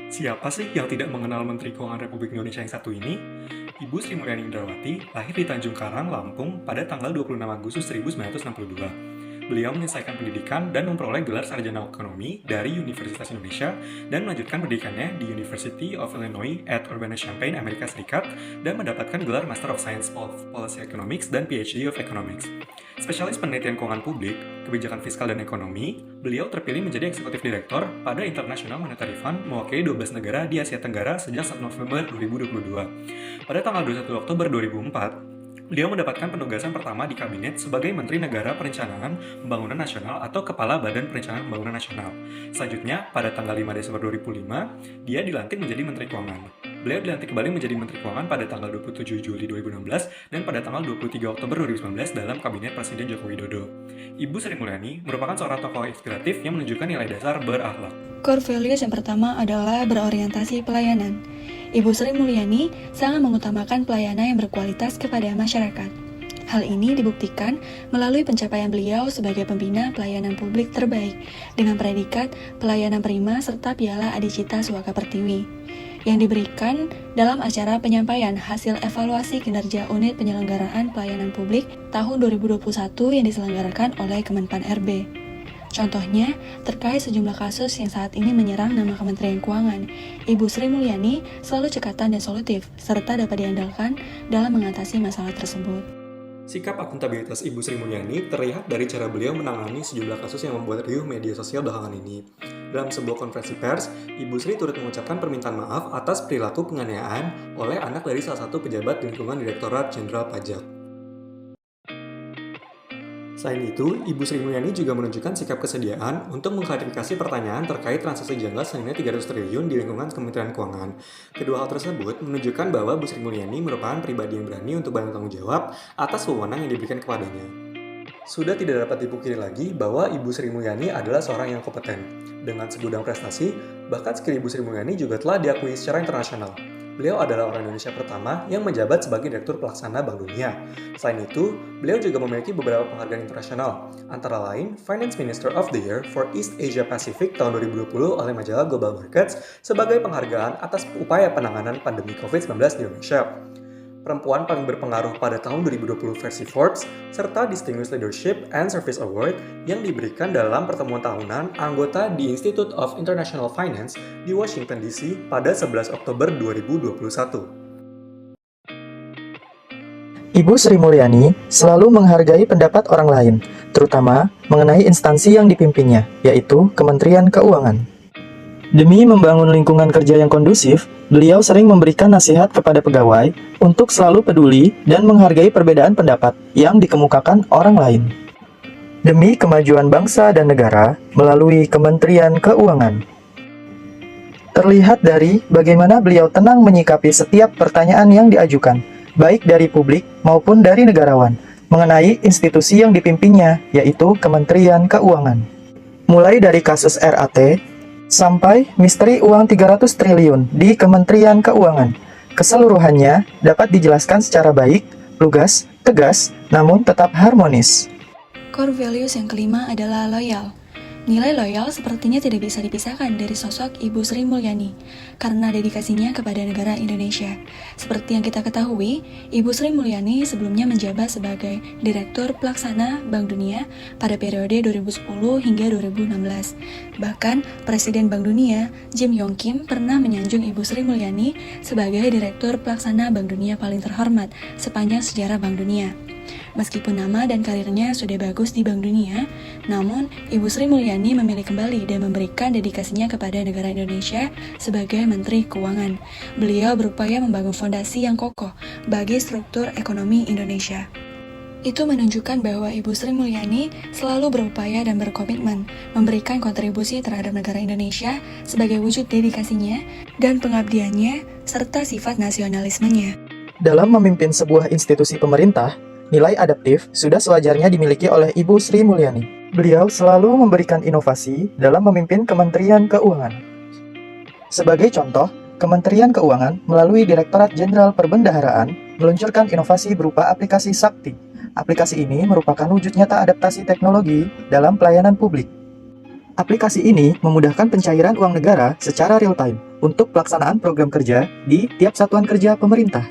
Siapa sih yang tidak mengenal Menteri Keuangan Republik Indonesia yang satu ini? Ibu Sri Mulyani Indrawati lahir di Tanjung Karang, Lampung pada tanggal 26 Agustus 1962. Beliau menyelesaikan pendidikan dan memperoleh gelar sarjana ekonomi dari Universitas Indonesia dan melanjutkan pendidikannya di University of Illinois at Urbana-Champaign, Amerika Serikat dan mendapatkan gelar Master of Science of Policy Economics dan PhD of Economics. Spesialis penelitian keuangan publik, kebijakan fiskal dan ekonomi, beliau terpilih menjadi eksekutif direktur pada International Monetary Fund mewakili 12 negara di Asia Tenggara sejak 1 November 2022. Pada tanggal 21 Oktober 2004, beliau mendapatkan penugasan pertama di kabinet sebagai Menteri Negara Perencanaan Pembangunan Nasional atau Kepala Badan Perencanaan Pembangunan Nasional. Selanjutnya, pada tanggal 5 Desember 2005, dia dilantik menjadi Menteri Keuangan. Beliau dilantik kembali menjadi Menteri Keuangan pada tanggal 27 Juli 2016 dan pada tanggal 23 Oktober 2019 dalam Kabinet Presiden Joko Widodo. Ibu Sri Mulyani merupakan seorang tokoh inspiratif yang menunjukkan nilai dasar berakhlak. Core values yang pertama adalah berorientasi pelayanan. Ibu Sri Mulyani sangat mengutamakan pelayanan yang berkualitas kepada masyarakat. Hal ini dibuktikan melalui pencapaian beliau sebagai pembina pelayanan publik terbaik dengan predikat pelayanan prima serta piala Adicita Suaka Pertiwi yang diberikan dalam acara penyampaian hasil evaluasi kinerja unit penyelenggaraan pelayanan publik tahun 2021 yang diselenggarakan oleh Kemenpan RB. Contohnya, terkait sejumlah kasus yang saat ini menyerang nama Kementerian Keuangan, Ibu Sri Mulyani selalu cekatan dan solutif, serta dapat diandalkan dalam mengatasi masalah tersebut. Sikap akuntabilitas Ibu Sri Mulyani terlihat dari cara beliau menangani sejumlah kasus yang membuat riuh media sosial belakangan ini. Dalam sebuah konferensi pers, Ibu Sri turut mengucapkan permintaan maaf atas perilaku penganiayaan oleh anak dari salah satu pejabat di lingkungan Direktorat Jenderal Pajak. Selain itu, Ibu Sri Mulyani juga menunjukkan sikap kesediaan untuk mengklarifikasi pertanyaan terkait transaksi janggal senilai 300 triliun di lingkungan Kementerian Keuangan. Kedua hal tersebut menunjukkan bahwa Bu Sri Mulyani merupakan pribadi yang berani untuk bertanggung jawab atas wewenang yang diberikan kepadanya. Sudah tidak dapat dipungkiri lagi bahwa Ibu Sri Mulyani adalah seorang yang kompeten. Dengan segudang prestasi, bahkan skill Ibu Sri Mulyani juga telah diakui secara internasional. Beliau adalah orang Indonesia pertama yang menjabat sebagai Direktur Pelaksana Bank Dunia. Selain itu, beliau juga memiliki beberapa penghargaan internasional, antara lain Finance Minister of the Year for East Asia Pacific tahun 2020 oleh majalah Global Markets sebagai penghargaan atas upaya penanganan pandemi COVID-19 di Indonesia. Perempuan paling berpengaruh pada tahun 2020 versi Forbes, serta Distinguished Leadership and Service Award yang diberikan dalam pertemuan tahunan anggota di Institute of International Finance di Washington DC pada 11 Oktober 2021. Ibu Sri Mulyani selalu menghargai pendapat orang lain, terutama mengenai instansi yang dipimpinnya, yaitu Kementerian Keuangan. Demi membangun lingkungan kerja yang kondusif, beliau sering memberikan nasihat kepada pegawai untuk selalu peduli dan menghargai perbedaan pendapat yang dikemukakan orang lain. Demi kemajuan bangsa dan negara melalui Kementerian Keuangan. Terlihat dari bagaimana beliau tenang menyikapi setiap pertanyaan yang diajukan, baik dari publik maupun dari negarawan, mengenai institusi yang dipimpinnya, yaitu Kementerian Keuangan. Mulai dari kasus RAT, sampai misteri uang 300 triliun di Kementerian Keuangan. Keseluruhannya dapat dijelaskan secara baik, lugas, tegas, namun tetap harmonis. Core values yang kelima adalah loyal. Nilai loyal sepertinya tidak bisa dipisahkan dari sosok Ibu Sri Mulyani karena dedikasinya kepada negara Indonesia. Seperti yang kita ketahui, Ibu Sri Mulyani sebelumnya menjabat sebagai Direktur Pelaksana Bank Dunia pada periode 2010 hingga 2016. Bahkan, Presiden Bank Dunia, Jim Yong Kim, pernah menyanjung Ibu Sri Mulyani sebagai Direktur Pelaksana Bank Dunia paling terhormat sepanjang sejarah Bank Dunia. Meskipun nama dan karirnya sudah bagus di Bank Dunia, namun Ibu Sri Mulyani memilih kembali dan memberikan dedikasinya kepada negara Indonesia sebagai Menteri Keuangan. Beliau berupaya membangun fondasi yang kokoh bagi struktur ekonomi Indonesia. Itu menunjukkan bahwa Ibu Sri Mulyani selalu berupaya dan berkomitmen memberikan kontribusi terhadap negara Indonesia sebagai wujud dedikasinya dan pengabdiannya serta sifat nasionalismenya. Dalam memimpin sebuah institusi pemerintah, nilai adaptif sudah sewajarnya dimiliki oleh Ibu Sri Mulyani. Beliau selalu memberikan inovasi dalam memimpin Kementerian Keuangan. Sebagai contoh, Kementerian Keuangan melalui Direktorat Jenderal Perbendaharaan meluncurkan inovasi berupa aplikasi Sakti. Aplikasi ini merupakan wujud nyata adaptasi teknologi dalam pelayanan publik. Aplikasi ini memudahkan pencairan uang negara secara real-time untuk pelaksanaan program kerja di tiap satuan kerja pemerintah.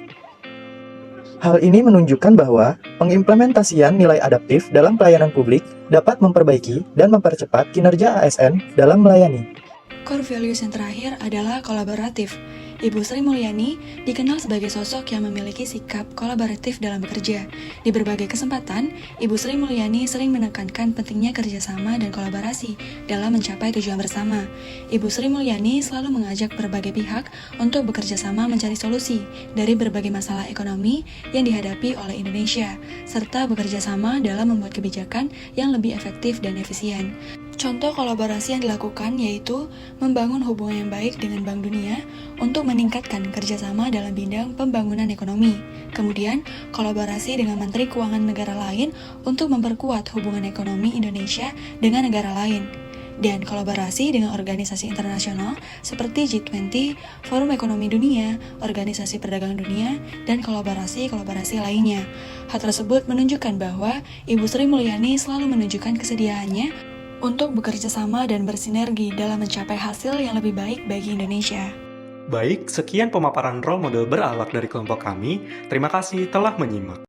Hal ini menunjukkan bahwa pengimplementasian nilai adaptif dalam pelayanan publik dapat memperbaiki dan mempercepat kinerja ASN dalam melayani. Core values yang terakhir adalah kolaboratif. Ibu Sri Mulyani dikenal sebagai sosok yang memiliki sikap kolaboratif dalam bekerja. Di berbagai kesempatan, Ibu Sri Mulyani sering menekankan pentingnya kerjasama dan kolaborasi dalam mencapai tujuan bersama. Ibu Sri Mulyani selalu mengajak berbagai pihak untuk bekerja sama mencari solusi dari berbagai masalah ekonomi yang dihadapi oleh Indonesia, serta bekerja sama dalam membuat kebijakan yang lebih efektif dan efisien. Contoh kolaborasi yang dilakukan yaitu membangun hubungan yang baik dengan Bank Dunia untuk meningkatkan kerjasama dalam bidang pembangunan ekonomi. Kemudian, kolaborasi dengan Menteri Keuangan negara lain untuk memperkuat hubungan ekonomi Indonesia dengan negara lain. Dan kolaborasi dengan organisasi internasional seperti G20, Forum Ekonomi Dunia, Organisasi Perdagangan Dunia, dan kolaborasi-kolaborasi lainnya. Hal tersebut menunjukkan bahwa Ibu Sri Mulyani selalu menunjukkan kesediaannya untuk bekerja sama dan bersinergi dalam mencapai hasil yang lebih baik bagi Indonesia. Baik, sekian pemaparan role model berakhlak dari kelompok kami. Terima kasih telah menyimak.